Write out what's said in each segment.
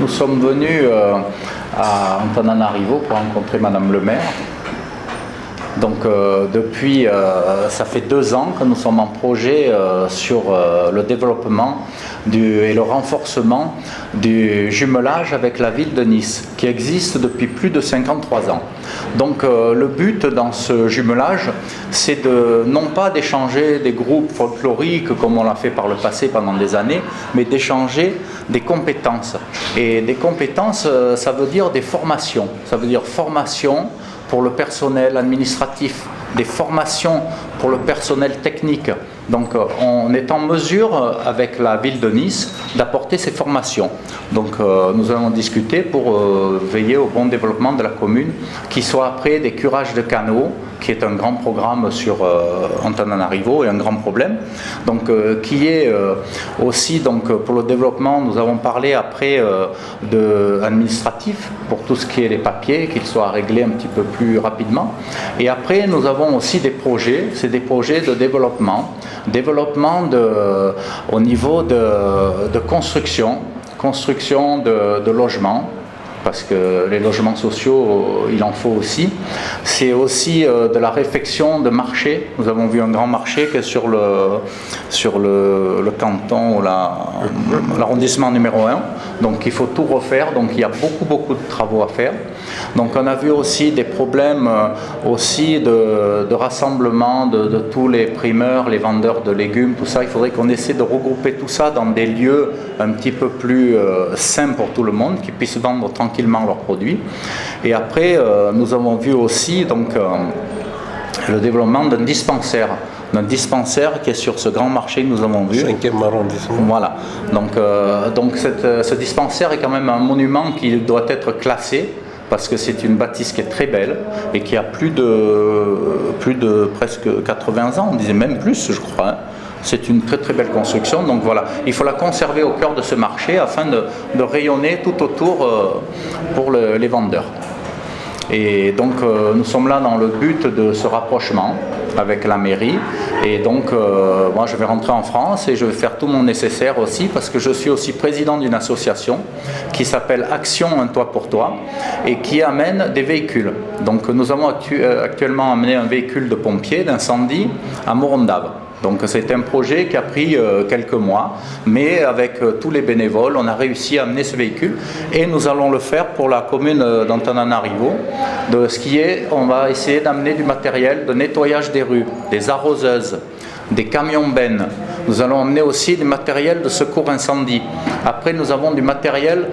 Nous sommes venus à Antananarivo pour rencontrer Madame le maire. Donc depuis, ça fait 2 ans que nous sommes en projet sur le développement et le renforcement du jumelage avec la ville de Nice, qui existe depuis plus de 53 ans. Donc le but dans ce jumelage, c'est non pas d'échanger des groupes folkloriques comme on l'a fait par le passé pendant des années, mais d'échanger des compétences. Et des compétences, ça veut dire des formations. Ça veut dire formation pour le personnel administratif, des formations pour le personnel technique. Donc on est en mesure, avec la ville de Nice, d'apporter ces formations. Donc nous allons discuter pour veiller au bon développement de la commune, qui soit après des curages de canaux, qui est un grand programme sur Antananarivo et un grand problème. Donc qui est aussi donc, pour le développement, nous avons parlé après administratif, pour tout ce qui est les papiers, qu'ils soient réglés un petit peu plus rapidement. Et après nous avons aussi des projets, c'est des projets de développement au niveau de construction de logements, parce que les logements sociaux, il en faut aussi. C'est aussi de la réfection de marché. Nous avons vu un grand marché qui est sur le canton, ou l'arrondissement numéro 1. Donc il faut tout refaire, donc il y a beaucoup de travaux à faire. Donc on a vu aussi des problèmes aussi de rassemblement de tous les primeurs, les vendeurs de légumes, tout ça. Il faudrait qu'on essaie de regrouper tout ça dans des lieux un petit peu plus sains pour tout le monde, qui puissent vendre tranquillement leurs produits. Et après, nous avons vu aussi donc, le développement d'un dispensaire qui est sur ce grand marché que nous avons vu. 5e arrondissement. Voilà. Donc ce dispensaire est quand même un monument qui doit être classé, parce que c'est une bâtisse qui est très belle et qui a plus de presque 80 ans, on disait même plus, je crois. Hein. C'est une très belle construction, donc voilà, il faut la conserver au cœur de ce marché afin de rayonner tout autour pour les vendeurs. Et donc nous sommes là dans le but de ce rapprochement avec la mairie, et donc moi je vais rentrer en France et je vais faire tout mon nécessaire aussi, parce que je suis aussi président d'une association qui s'appelle Action Un Toit pour Toi et qui amène des véhicules. Donc nous avons actuellement amené un véhicule de pompiers d'incendie à Morondave. Donc c'est un projet qui a pris quelques mois, mais avec tous les bénévoles, on a réussi à amener ce véhicule, et nous allons le faire pour la commune d'Antananarivo. On va essayer d'amener du matériel de nettoyage des rues, des arroseuses, des camions bennes. Nous allons emmener aussi du matériel de secours incendie. Après, nous avons du matériel,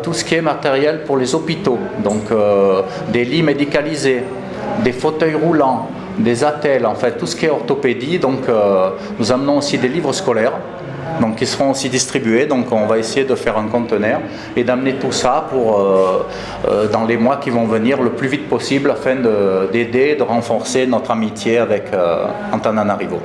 tout ce qui est matériel pour les hôpitaux, donc des lits médicalisés, des fauteuils roulants, des attelles, en fait, tout ce qui est orthopédie. Donc nous amenons aussi des livres scolaires, donc qui seront aussi distribués. Donc on va essayer de faire un conteneur et d'amener tout ça pour dans les mois qui vont venir le plus vite possible, afin d'aider, de renforcer notre amitié avec Antananarivo.